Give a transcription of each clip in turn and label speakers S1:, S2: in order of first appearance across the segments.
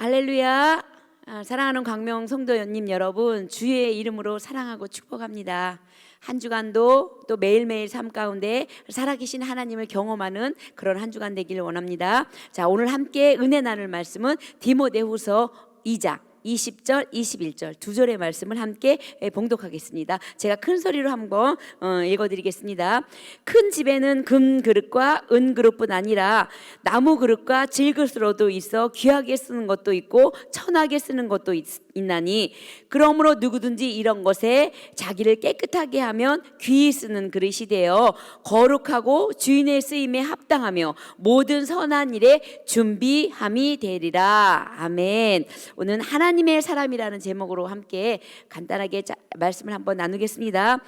S1: 할렐루야. 사랑하는 광명 성도님 여러분, 주의 이름으로 사랑하고 축복합니다. 한 주간도 또 매일매일 삶 가운데 살아계신 하나님을 경험하는 그런 한 주간 되기를 원합니다. 자, 오늘 함께 은혜 나눌 말씀은 디모데후서 2장 20절, 21절 두 절의 말씀을 함께 봉독하겠습니다. 제가 큰 소리로 한번 읽어드리겠습니다. 큰 집에는 금 그릇과 은 그릇뿐 아니라 나무 그릇과 질 그릇으로도 있어 귀하게 쓰는 것도 있고 천하게 쓰는 것도 있나니 그러므로 누구든지 이런 것에 자기를 깨끗하게 하면 귀히 쓰는 그릇이 되어 거룩하고 주인의 쓰임에 합당하며 모든 선한 일에 준비함이 되리라. 아멘. 오늘 하나님의 사람이라는 제목으로 함께 간단하게 말씀을 한번 나누겠습니다.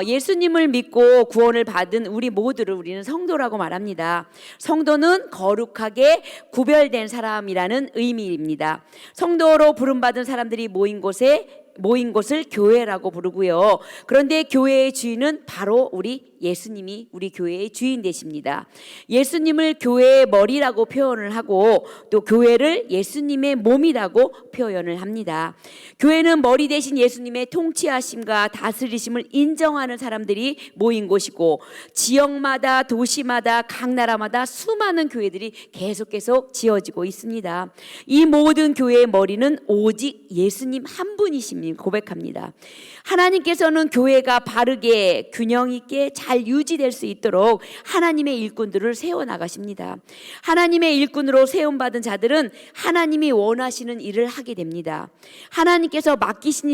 S1: 예수님을 믿고 구원을 받은 우리 모두를 우리는 성도라고 말합니다. 성도는 거룩하게 구별된 사람이라는 의미입니다. 성도로 부름받은 사람들이 모인 곳을 교회라고 부르고요. 그런데 교회의 주인은 바로 우리 예수님이 우리 교회의 주인 되십니다. 예수님을 교회의 머리라고 표현을 하고 또 교회를 예수님의 몸이라고 표현을 합니다. 교회는 머리 대신 예수님의 통치하심과 다스리심을 인정하는 사람들이 모인 곳이고 지역마다 도시마다 각 나라마다 수많은 교회들이 계속 지어지고 있습니다. 이 모든 교회의 머리는 오직 예수님 한 분이심을 고백합니다. 하나님께서는 교회가 바르게 균형 있게 잘 유지될 수 있도록 하나님의 일꾼들을 세워나가십니다. 하나님의 일꾼으로 세움받은 자들은 하나님이 원하시는 일을 하게 됩니다. 하나님께서 맡기신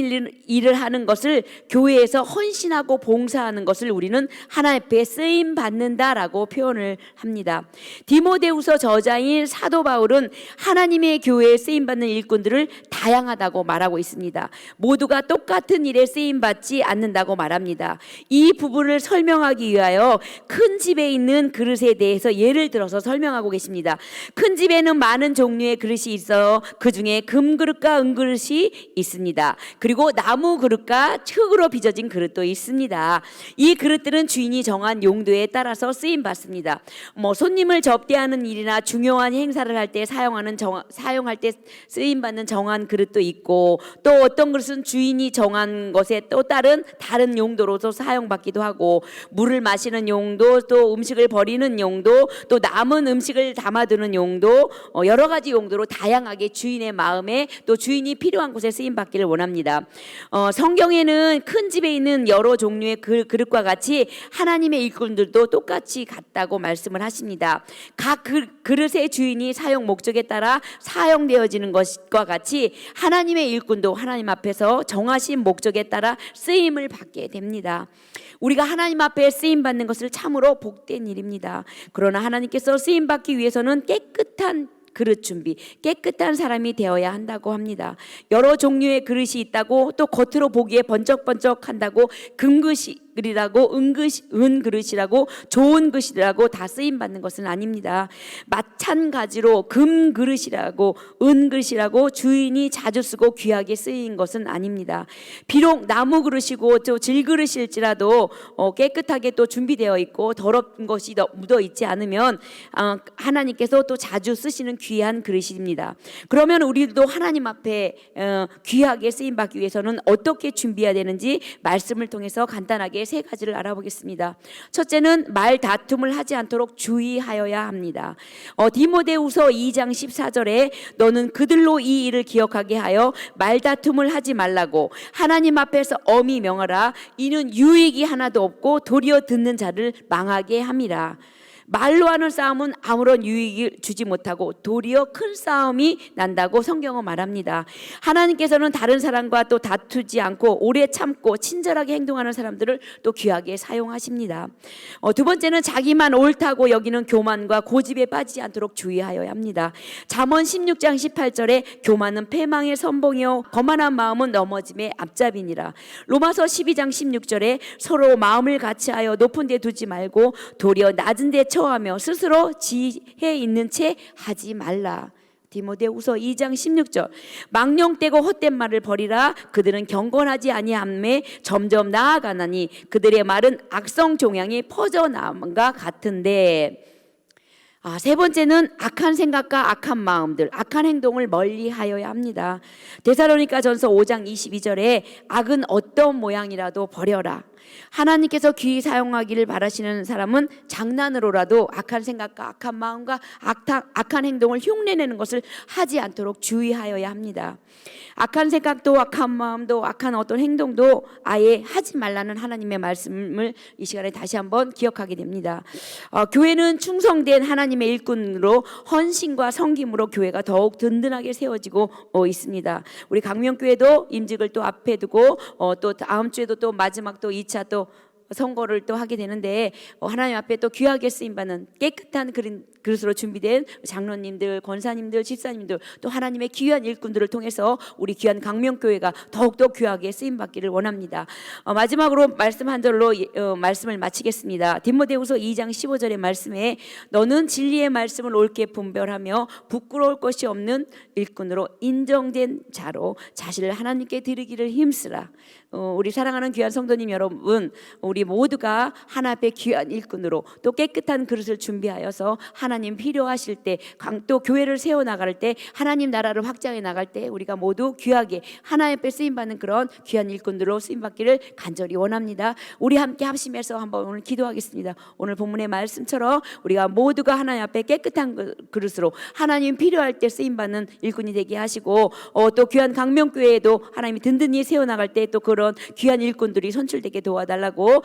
S1: 일을 하는 것을 교회에서 헌신하고 봉사하는 것을 우리는 하나님 앞에 쓰임받는다라고 표현을 합니다. 디모데후서 저자인 사도 바울은 하나님의 교회에 쓰임받는 일꾼들을 다양하다고 말하고 있습니다. 모두가 똑같은 일에 쓰임받지 않는다고 말합니다. 이 부분을 설명하기 위하여 큰 집에 있는 그릇에 대해서 예를 들어서 설명하고 계십니다. 큰 집에는 많은 종류의 그릇이 있어 그 중에 금그릇과 은그릇이 있습니다. 그리고 나무 그릇과 흙으로 빚어진 그릇도 있습니다. 이 그릇들은 주인이 정한 용도에 따라서 쓰임받습니다. 손님을 접대하는 일이나 중요한 행사를 할 때 사용할 때 쓰임받는 정한 그릇도 있고 또 어떤 그릇은 주인이 정한 것에 또 다른 용도로도 사용받기도 하고 물을 마시는 용도 또 음식을 버리는 용도 또 남은 음식을 담아두는 용도 여러 가지 용도로 다양하게 주인의 마음에 또 주인이 필요한 곳에 쓰임받기를 원합니다. 성경에는 큰 집에 있는 여러 종류의 그릇과 같이 하나님의 일꾼들도 똑같이 같다고 말씀을 하십니다. 각 그릇의 주인이 사용 목적에 따라 사용되어지는 것과 같이 하나님의 일꾼도 하나님 앞에서 정하신 목적에 따라 쓰임을 받게 됩니다. 우리가 하나님 앞에 쓰임 받는 것을 참으로 복된 일입니다. 그러나 하나님께서 쓰임 받기 위해서는 깨끗한 그릇 준비, 깨끗한 사람이 되어야 한다고 합니다. 여러 종류의 그릇이 있다고 또 겉으로 보기에 번쩍번쩍한다고 금그릇이라고 은그릇이라고 좋은 그릇이라고 다 쓰임받는 것은 아닙니다. 마찬가지로 금그릇이라고 은그릇이라고 주인이 자주 쓰고 귀하게 쓰인 것은 아닙니다. 비록 나무 그릇이고 또 질그릇일지라도 깨끗하게 또 준비되어 있고 더러운 것이 묻어 있지 않으면 하나님께서 또 자주 쓰시는 귀한 그릇입니다. 그러면 우리도 하나님 앞에 귀하게 쓰임받기 위해서는 어떻게 준비해야 되는지 말씀을 통해서 간단하게 세 가지를 알아보겠습니다. 첫째는 말 다툼을 하지 않도록 주의하여야 합니다. 디모데후서 2장 14절에 너는 그들로 이 일을 기억하게 하여 말 다툼을 하지 말라고 하나님 앞에서 엄히 명하라. 이는 유익이 하나도 없고 도리어 듣는 자를 망하게 함이라. 말로 하는 싸움은 아무런 유익을 주지 못하고 도리어 큰 싸움이 난다고 성경은 말합니다. 하나님께서는 다른 사람과 또 다투지 않고 오래 참고 친절하게 행동하는 사람들을 또 귀하게 사용하십니다. 두 번째는 자기만 옳다고 여기는 교만과 고집에 빠지지 않도록 주의하여야 합니다. 잠언 16장 18절에 교만은 패망의 선봉이요 거만한 마음은 넘어짐의 앞잡이니라. 로마서 12장 16절에 서로 마음을 같이하여 높은 데 두지 말고 도리어 낮은 데 처하며 스스로 지혜 있는 채 하지 말라. 디모데후서 2장 16절 망령되고 헛된 말을 버리라. 그들은 경건하지 아니함에 점점 나아가나니 그들의 말은 악성 종양이 퍼져나감과 같은데 세 번째는 악한 생각과 악한 마음들, 악한 행동을 멀리하여야 합니다. 데살로니가전서 5장 22절에 악은 어떤 모양이라도 버려라. 하나님께서 귀히 사용하기를 바라시는 사람은 장난으로라도 악한 생각과 악한 마음과 악한 행동을 흉내내는 것을 하지 않도록 주의하여야 합니다. 악한 생각도 악한 마음도 악한 어떤 행동도 아예 하지 말라는 하나님의 말씀을 이 시간에 다시 한번 기억하게 됩니다. 교회는 충성된 하나님의 일꾼으로 헌신과 섬김으로 교회가 더욱 든든하게 세워지고 있습니다. 우리 강명교회도 임직을 또 앞에 두고 또 다음 주에도 또 마지막 또 2차 또 선거를 또 하게 되는데 하나님 앞에 또 귀하게 쓰임받는 깨끗한 그릇으로 준비된 장로님들, 권사님들, 집사님들 또 하나님의 귀한 일꾼들을 통해서 우리 귀한 강명교회가 더욱더 귀하게 쓰임받기를 원합니다. 마지막으로 말씀 한 절로 말씀을 마치겠습니다. 디모데후서 2장 15절의 말씀에 너는 진리의 말씀을 옳게 분별하며 부끄러울 것이 없는 일꾼으로 인정된 자로 자신을 하나님께 드리기를 힘쓰라. 우리 사랑하는 귀한 성도님 여러분, 우리 모두가 하나님 앞에 귀한 일꾼으로 또 깨끗한 그릇을 준비하여서 하나님 필요하실 때 또 교회를 세워나갈 때 하나님 나라를 확장해 나갈 때 우리가 모두 귀하게 하나님 앞에 쓰임받는 그런 귀한 일꾼들로 쓰임받기를 간절히 원합니다. 우리 함께 합심해서 한번 오늘 기도하겠습니다. 오늘 본문의 말씀처럼 우리가 모두가 하나님 앞에 깨끗한 그릇으로 하나님 필요할 때 쓰임받는 일꾼이 되게 하시고 또 귀한 강명교회에도 하나님이 든든히 세워나갈 때 또 그런 귀한 일꾼들이 선출되게 도와달라고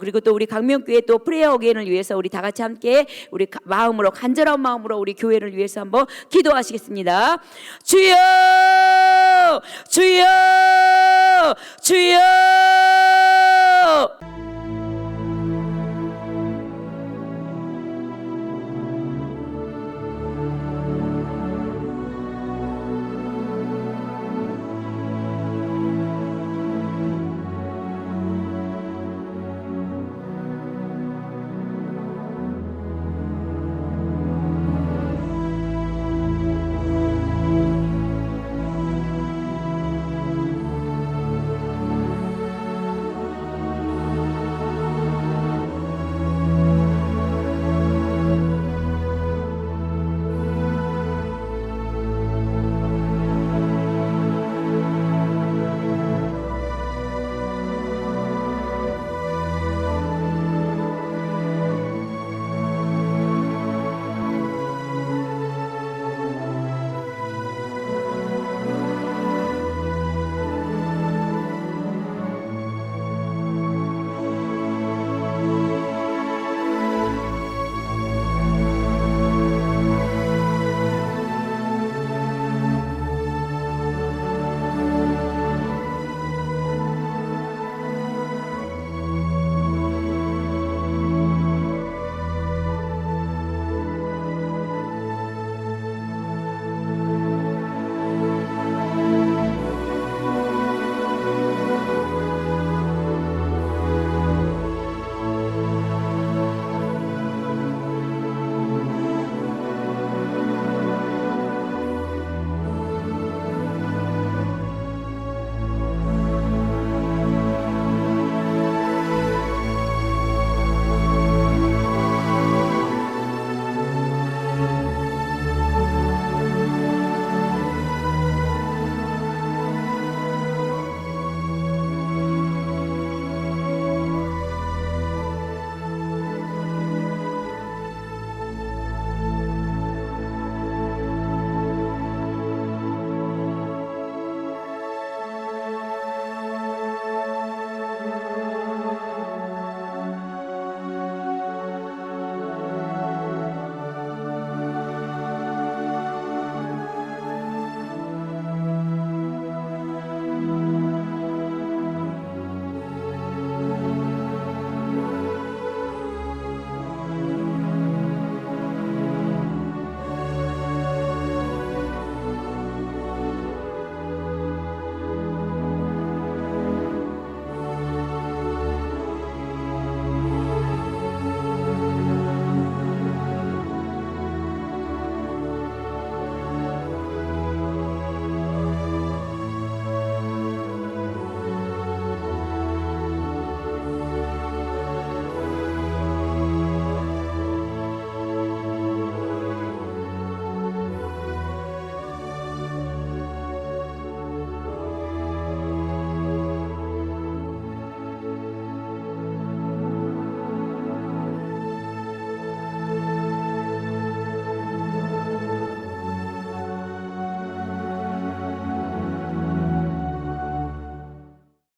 S1: 그리고 또 우리 강명교회 또 프레어 어게인을 위해서 우리 다 같이 함께 우리 마음으로 간절한 마음으로 우리 교회를 위해서 한번 기도하시겠습니다. 주여 주여 주여